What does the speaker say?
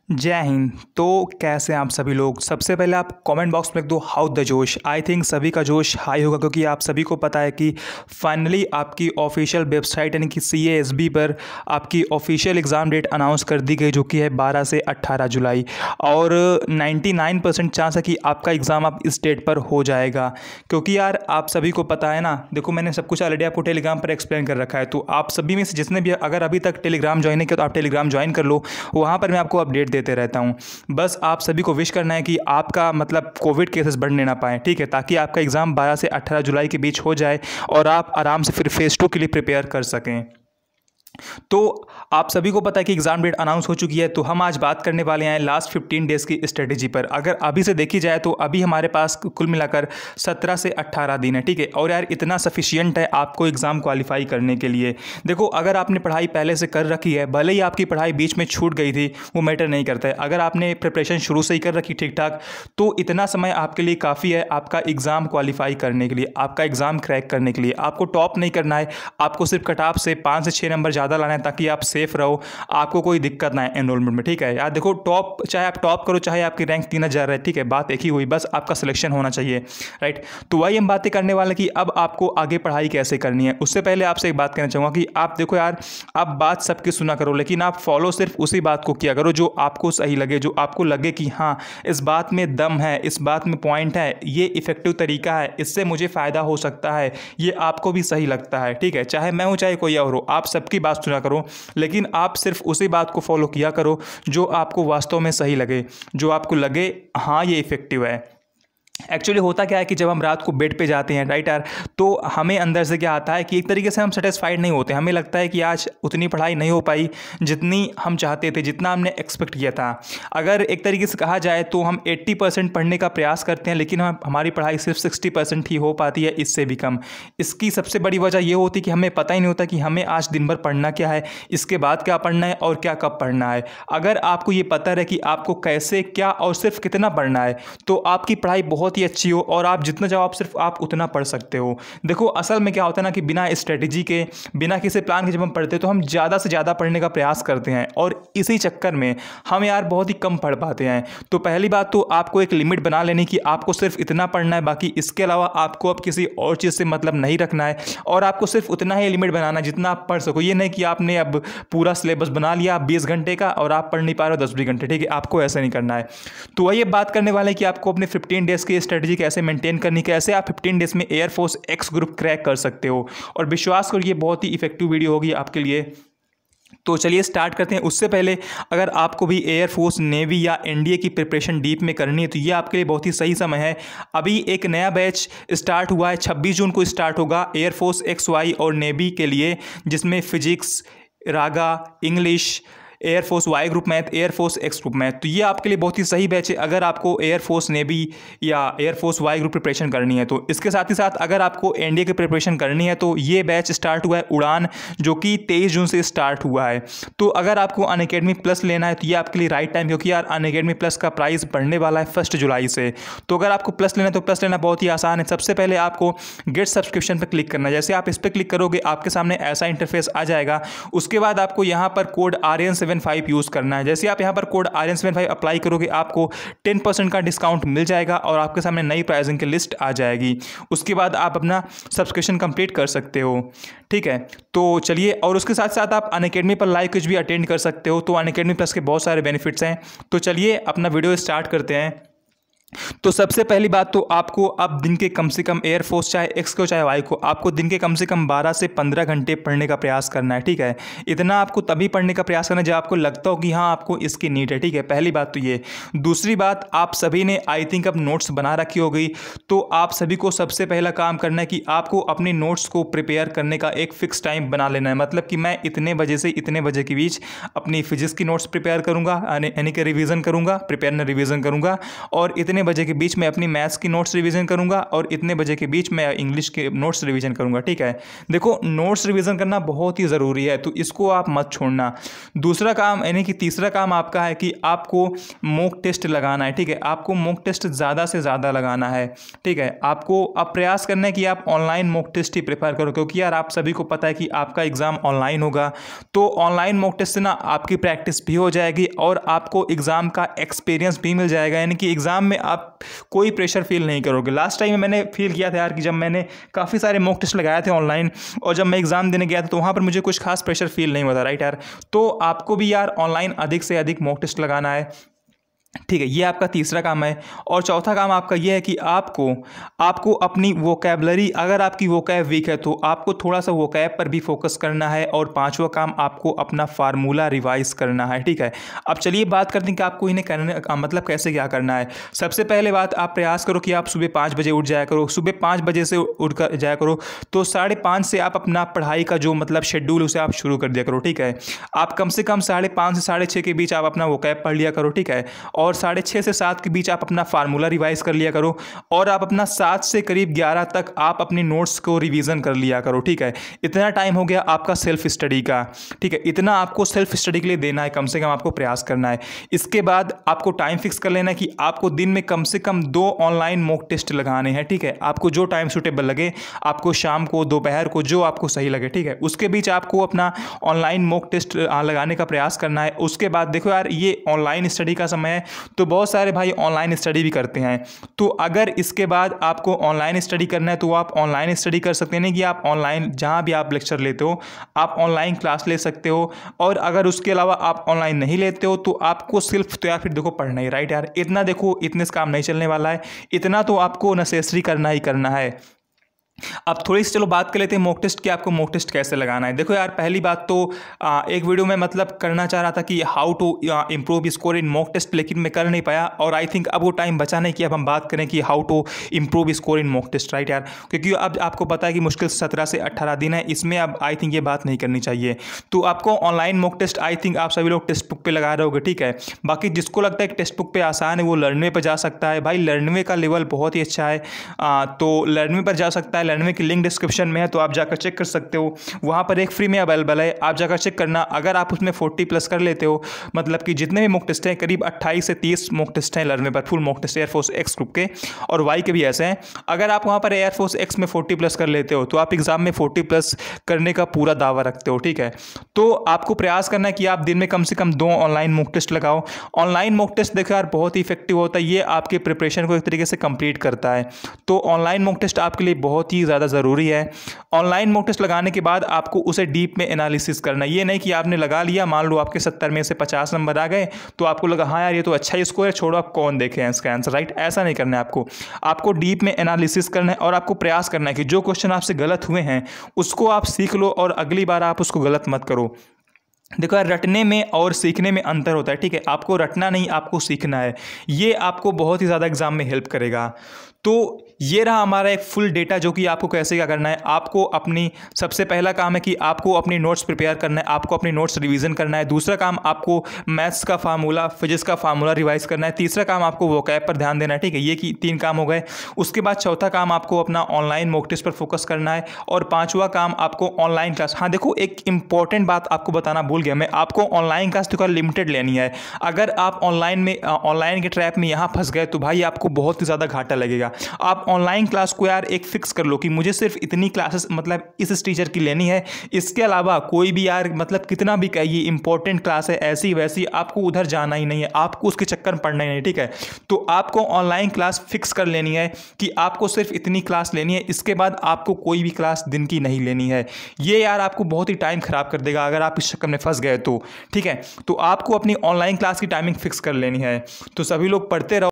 जय हिंद। तो कैसे हैं आप सभी लोग। सबसे पहले आप कमेंट बॉक्स में लिख दो हाउ द जोश। आई थिंक सभी का जोश हाई होगा क्योंकि आप सभी को पता है कि फाइनली आपकी ऑफिशियल वेबसाइट यानी कि CASB पर आपकी ऑफिशियल एग्ज़ाम डेट अनाउंस कर दी गई, जो कि है 12 से 18 जुलाई। और 99% चांस है कि आपका एग्ज़ाम आप इस डेट पर हो जाएगा, क्योंकि यार आप सभी को पता है ना। देखो, मैंने सब कुछ ऑलरेडी आपको टेलीग्राम पर एक्सप्लेन कर रखा है, तो आप सभी में से जिसने भी अगर अभी तक टेलीग्राम ज्वाइन नहीं किया तो आप टेलीग्राम ज्वाइन कर लो। वहाँ पर मैं आपको अपडेट देते रहता हूँ। बस आप सभी को विश करना है कि आपका मतलब कोविड केसेस बढ़ने ना पाए, ठीक है, ताकि आपका एग्ज़ाम 12 से 18 जुलाई के बीच हो जाए और आप आराम से फिर फेज़ 2 के लिए प्रिपेयर कर सकें। तो आप सभी को पता है कि एग्ज़ाम डेट अनाउंस हो चुकी है, तो हम आज बात करने वाले हैं लास्ट 15 डेज़ की स्ट्रेटेजी पर। अगर अभी से देखी जाए तो अभी हमारे पास कुल मिलाकर 17 से 18 दिन है, ठीक है। और यार इतना सफिशियंट है आपको एग्ज़ाम क्वालिफाई करने के लिए। देखो, अगर आपने पढ़ाई पहले से कर रखी है, भले ही आपकी पढ़ाई बीच में छूट गई थी, वो मैटर नहीं करता है। अगर आपने प्रिपरेशन शुरू से ही कर रखी ठीक ठाक, तो इतना समय आपके लिए काफ़ी है आपका एग्ज़ाम क्वालिफाई करने के लिए, आपका एग्ज़ाम क्रैक करने के लिए। आपको टॉप नहीं करना है, आपको सिर्फ कट ऑफ से 5 से 6 नंबर ज़्यादा लाना है ताकि आप सेफ रहो, आपको कोई दिक्कत ना है एनरोलमेंट में, ठीक है। यार देखो, टॉप चाहे आप टॉप करो चाहे आपकी रैंक 3000 है, ठीक है, बात एक ही हुई, बस आपका सिलेक्शन होना चाहिए, राइट। तो वही हम बातें करने वाले कि अब आपको आगे पढ़ाई कैसे करनी है। उससे पहले आपसे एक बात कहना चाहूँगा कि आप देखो यार, आप बात सबकी सुना करो, लेकिन आप फॉलो सिर्फ उसी बात को किया करो जो आपको सही लगे, जो आपको लगे कि हाँ इस बात में दम है, इस बात में पॉइंट है, ये इफेक्टिव तरीका है, इससे मुझे फ़ायदा हो सकता है, ये आपको भी सही लगता है, ठीक है। चाहे मैं हूँ चाहे कोई और हो, आप सबकी बात सुना करो, लेकिन आप सिर्फ उसी बात को फॉलो किया करो जो आपको वास्तव में सही लगे, जो आपको लगे हाँ ये इफेक्टिव है। एक्चुअली होता क्या है कि जब हम रात को बेड पे जाते हैं, राइट यार, तो हमें अंदर से क्या आता है कि एक तरीके से हम सेटिस्फाइड नहीं होते। हमें लगता है कि आज उतनी पढ़ाई नहीं हो पाई जितनी हम चाहते थे, जितना हमने एक्सपेक्ट किया था। अगर एक तरीके से कहा जाए तो हम 80% पढ़ने का प्रयास करते हैं, लेकिन हमारी पढ़ाई सिर्फ 60% ही हो पाती है, इससे भी कम। इसकी सबसे बड़ी वजह यह होती है कि हमें पता ही नहीं होता कि हमें आज दिन भर पढ़ना क्या है, इसके बाद क्या पढ़ना है और क्या कब पढ़ना है। अगर आपको ये पता रहे कि आपको कैसे क्या और सिर्फ कितना पढ़ना है, तो आपकी पढ़ाई बहुत ही अच्छी हो और आप जितना चाहो सिर्फ आप उतना पढ़ सकते हो। देखो, असल में क्या होता है ना कि बिना स्ट्रेटेजी के, बिना किसी प्लान के जब हम पढ़ते हैं तो हम ज़्यादा से ज़्यादा पढ़ने का प्रयास करते हैं और इसी चक्कर में हम यार बहुत ही कम पढ़ पाते हैं। तो पहली बात तो आपको एक लिमिट बना लेनी कि आपको सिर्फ इतना पढ़ना है, बाकी इसके अलावा आपको अब किसी और चीज़ से मतलब नहीं रखना है और आपको सिर्फ उतना ही लिमिट बनाना है जितना आप पढ़ सको। ये नहीं कि आपने अब पूरा सिलेबस बना लिया 20 घंटे का और आप पढ़ नहीं पा रहे हो 10-20 घंटे, ठीक है, आपको ऐसा नहीं करना है। तो वही बात करने वाले हैं कि आपको अपने 15 डेज़ की स्ट्रेटजी कैसे मेंटेन करनी, कैसे आप 15 डेज़ में एयरफोर्स एक्स ग्रुप क्रैक कर सकते हो। और विश्वास करो ये बहुत ही इफेक्टिव वीडियो होगी आपके लिए। तो चलिए स्टार्ट करते हैं। उससे पहले अगर आपको भी एयरफोर्स, नेवी या NDA की प्रिपरेशन डीप में करनी है तो ये आपके लिए बहुत ही सही समय है। अभी एक नया बैच स्टार्ट हुआ है, 26 जून को स्टार्ट होगा एयरफोर्स XY और नेवी के लिए, जिसमें फिजिक्स, रागा, English, air force Y group math, air force X group math. तो ये आपके लिए बहुत ही सही बैच है अगर आपको एयरफोर्स, नेवी या एयरफोर्स Y ग्रुप प्रिपरेशन करनी है। तो इसके साथ ही साथ अगर आपको NDA की प्रिपरेशन करनी है तो ये बैच स्टार्ट हुआ है उड़ान, जो कि 23 जून से स्टार्ट हुआ है। तो अगर आपको अनअकैडमी प्लस लेना है तो ये आपके लिए राइट टाइम, क्योंकि यार अनअकैडमी प्लस का प्राइस बढ़ने वाला है 1 जुलाई से। तो अगर आपको प्लस लेना है तो प्लस लेना बहुत ही आसान है। सबसे पहले आपको गेट सब्सक्रिप्शन पर क्लिक करना है। जैसे आप इस पर क्लिक करोगे आपके सामने ऐसा इंटरफेस आ जाएगा। उसके बाद आपको यहाँ पर कोड RN75 यूज़ करना है। जैसे आप यहाँ पर कोड RN75 अप्लाई करोगे आपको 10% का डिस्काउंट मिल जाएगा और आपके सामने नई प्राइसिंग की लिस्ट आ जाएगी। उसके बाद आप अपना सब्सक्रिप्शन कंप्लीट कर सकते हो, ठीक है। तो चलिए, और उसके साथ साथ आप अनअकैडमी पर लाइव कुछ भी अटेंड कर सकते हो। तो अनअकैडमी प्लस के बहुत सारे बेनिफिट्स हैं। तो चलिए अपना वीडियो स्टार्ट करते हैं। तो सबसे पहली बात तो आपको अब दिन के कम से कम एयरफोर्स चाहे एक्स को चाहे वाई को, आपको दिन के कम से कम 12 से 15 घंटे पढ़ने का प्रयास करना है, ठीक है। इतना आपको तभी पढ़ने का प्रयास करना है जब आपको लगता हो कि हाँ आपको इसकी नीड है, ठीक है। पहली बात तो ये। दूसरी बात, आप सभी ने आई थिंक अब नोट्स बना रखी हो गई, तो आप सभी को सबसे पहला काम करना है कि आपको अपने नोट्स को प्रिपेयर करने का एक फिक्स टाइम बना लेना है। मतलब कि मैं इतने बजे से इतने बजे के बीच अपनी फिजिक्स की नोट्स प्रिपेयर करूँगा, यानी कि रिविज़न करूँगा, प्रिपेयर न रिविज़न करूँगा, और इतने बजे के बीच मैं अपनी मैथ्स की नोट्स रिवीजन करूँगा और इतने बजे के बीच मैं इंग्लिश के नोट्स रिवीजन करूँगा, ठीक है। देखो नोट्स रिवीजन करना बहुत ही ज़रूरी है, तो इसको आप मत छोड़ना। दूसरा काम यानी कि तीसरा काम आपका है कि आपको मॉक टेस्ट लगाना है, ठीक है। आपको मॉक टेस्ट ज़्यादा से ज़्यादा लगाना है, ठीक है। आपको अब प्रयास करना है कि आप ऑनलाइन मॉक टेस्ट ही प्रेफर करो, क्योंकि यार आप सभी को पता है कि आपका एग्ज़ाम ऑनलाइन होगा, तो ऑनलाइन मॉक टेस्ट से ना आपकी प्रैक्टिस भी हो जाएगी और आपको एग्ज़ाम का एक्सपीरियंस भी मिल जाएगा, यानी कि एग्ज़ाम में आप कोई प्रेशर फील नहीं करोगे। लास्ट टाइम मैंने फील किया था यार कि जब मैंने काफ़ी सारे मॉक टेस्ट लगाए थे ऑनलाइन और जब मैं एग्ज़ाम देने गया था तो वहाँ पर मुझे कुछ खास प्रेशर फील नहीं हुआ था, राइट यार। तो आपको भी यार ऑनलाइन अधिक से अधिक मॉक टेस्ट लगाना है, ठीक है। ये आपका तीसरा काम है। और चौथा काम आपका ये है कि आपको अपनी वोकैबलरी, अगर आपकी वोकैब वीक है तो आपको थोड़ा सा वोकैब पर भी फोकस करना है। और पांचवा काम आपको अपना फार्मूला रिवाइज करना है, ठीक है। अब चलिए बात करते हैं कि आपको इन्हें करने मतलब कैसे क्या करना है। सबसे पहले बात, आप प्रयास करो कि आप सुबह 5 बजे उठ जाया करो। सुबह 5 बजे से उठ कर जाया करो तो 5:30 से आप अपना पढ़ाई का जो मतलब शेड्यूल उसे आप शुरू कर दिया करो, ठीक है। आप कम से कम 5:30 से 6:30 के बीच आप अपना वोकैब पढ़ लिया करो, ठीक है। और 6:30 से 7 के बीच आप अपना फार्मूला रिवाइज कर लिया करो और आप अपना 7 से करीब 11 तक आप अपनी नोट्स को रिवीजन कर लिया करो, ठीक है। इतना टाइम हो गया आपका सेल्फ स्टडी का, ठीक है। इतना आपको सेल्फ स्टडी के लिए देना है, कम से कम आपको प्रयास करना है। इसके बाद आपको टाइम फिक्स कर लेना है कि आपको दिन में कम से कम 2 ऑनलाइन मॉक टेस्ट लगाने हैं, ठीक है। आपको जो टाइम सूटेबल लगे, आपको शाम को, दोपहर को, जो आपको सही लगे, ठीक है। उसके बीच आपको अपना ऑनलाइन मॉक टेस्ट लगाने का प्रयास करना है। उसके बाद देखो यार, ये ऑनलाइन स्टडी का समय है तो बहुत सारे भाई ऑनलाइन स्टडी भी करते हैं। तो अगर इसके बाद आपको ऑनलाइन स्टडी करना है तो आप ऑनलाइन स्टडी कर सकते हैं, नहीं कि आप ऑनलाइन जहां भी आप लेक्चर लेते हो आप ऑनलाइन क्लास ले सकते हो। और अगर उसके अलावा आप ऑनलाइन नहीं लेते हो तो आपको सिर्फ तो यार फिर देखो पढ़ना ही, राइट यार। इतना देखो, इतने से काम नहीं चलने वाला है, इतना तो आपको नेसेसरी करना ही करना है। अब थोड़ी सी चलो बात कर लेते हैं मॉक टेस्ट की, आपको मॉक टेस्ट कैसे लगाना है। देखो यार, पहली बात तो एक वीडियो में मतलब करना चाह रहा था कि how to improve score in mock test, लेकिन मैं कर नहीं पाया। और आई थिंक अब वो टाइम बचा नहीं कि अब हम बात करें कि how to improve score in mock test, right यार। क्योंकि अब आपको पता है कि मुश्किल 17 से 18 दिन है, इसमें अब आई थिंक ये बात नहीं करनी चाहिए। तो आपको online mock test I think आप सभी लोग टेक्स्ट बुक पर लगा रहे होगे, ठीक है। बाकी जिसको लगता है कि टेक्स्ट बुक पर आसान है वो लर्नवे पर जा सकता है। भाई लर्नवे का लेवल बहुत ही अच्छा है, तो लर्नवे पर जा सकता है। लर्नवे की लिंक डिस्क्रिप्शन में है, तो आप जाकर चेक कर सकते हो। वहाँ पर एक फ्री में अवेलेबल है, आप जाकर चेक करना। अगर आप उसमें 40+ कर लेते हो, मतलब कि जितने भी मॉक टेस्ट हैं, करीब 28 से 30 मॉक टेस्ट हैं लर्नवे पर, full mock test air force X group के और वाई के भी ऐसे हैं। अगर आप वहाँ पर एयरफोर्स एक्स में 40+ कर लेते हो तो आप एग्जाम में 40+ करने का पूरा दावा रखते हो, ठीक है। तो आपको प्रयास करना है कि आप दिन में कम से कम 2 ऑनलाइन मॉक टेस्ट लगाओ। ऑनलाइन मॉक टेस्ट देखो यार बहुत ही इफेक्टिव होता है, ये आपके प्रिपरेशन को एक तरीके से कंप्लीट करता है। तो ऑनलाइन मॉक टेस्ट आपके लिए बहुत ही ज़्यादा ज़रूरी है। ऑनलाइन मॉक टेस्ट लगाने के बाद आपको उसे डीप में एनालिसिस करना है। ये नहीं कि आपने लगा लिया, मान लो आपके 70 में से 50 नंबर आ गए तो आपको लगा हाँ यार ये तो अच्छा ही स्कोर है, छोड़ो आप कौन देखे हैं इसका आंसर, राइट। ऐसा नहीं करना है आपको डीप में एनालिसिस करना है और आपको प्रयास करना है कि जो क्वेश्चन आपसे गलत हुए हैं उसको आप सीख लो और अगली बार आप उसको गलत मत करो। देखो यार, रटने में और सीखने में अंतर होता है, ठीक है। आपको रटना नहीं, आपको सीखना है। ये आपको बहुत ही ज़्यादा एग्जाम में हेल्प करेगा। तो ये रहा हमारा एक फुल डेटा, जो कि आपको कैसे क्या करना है। आपको अपनी सबसे पहला काम है कि आपको अपनी नोट्स प्रिपेयर करना है, आपको अपनी नोट्स रिवीजन करना है। दूसरा काम आपको मैथ्स का फार्मूला, फिजिक्स का फार्मूला रिवाइज करना है। तीसरा काम आपको वोकैब पर ध्यान देना है, ठीक है। ये 3 काम हो गए। उसके बाद चौथा काम आपको अपना ऑनलाइन मॉक टेस्ट पर फोकस करना है और 5वां काम आपको ऑनलाइन क्लास। हाँ देखो, एक इंपॉर्टेंट बात आपको बताना भूल गया मैं, आपको ऑनलाइन क्लास तो लिमिटेड लेनी है। अगर आप ऑनलाइन के ट्रैप में यहाँ फंस गए तो भाई आपको बहुत ही ज़्यादा घाटा लगेगा। आप ऑनलाइन क्लास को यार एक फिक्स कर लो कि मुझे सिर्फ इतनी क्लासेस मतलब इस टीचर की लेनी है, इसके अलावा कोई भी यार मतलब कितना भी कहिए इंपॉर्टेंट क्लास है ऐसी वैसी, आपको उधर जाना ही नहीं है, आपको उसके चक्कर में पड़ना ही नहीं, ठीक है। तो आपको ऑनलाइन क्लास फिक्स कर लेनी है कि आपको सिर्फ इतनी क्लास लेनी है, इसके बाद आपको कोई भी क्लास दिन की नहीं लेनी है। ये यार आपको बहुत ही टाइम खराब कर देगा अगर आप इस चक्कर में फंस गए तो, ठीक है। तो आपको अपनी ऑनलाइन क्लास की टाइमिंग फिक्स कर लेनी है। तो सभी लोग पढ़ते रहो।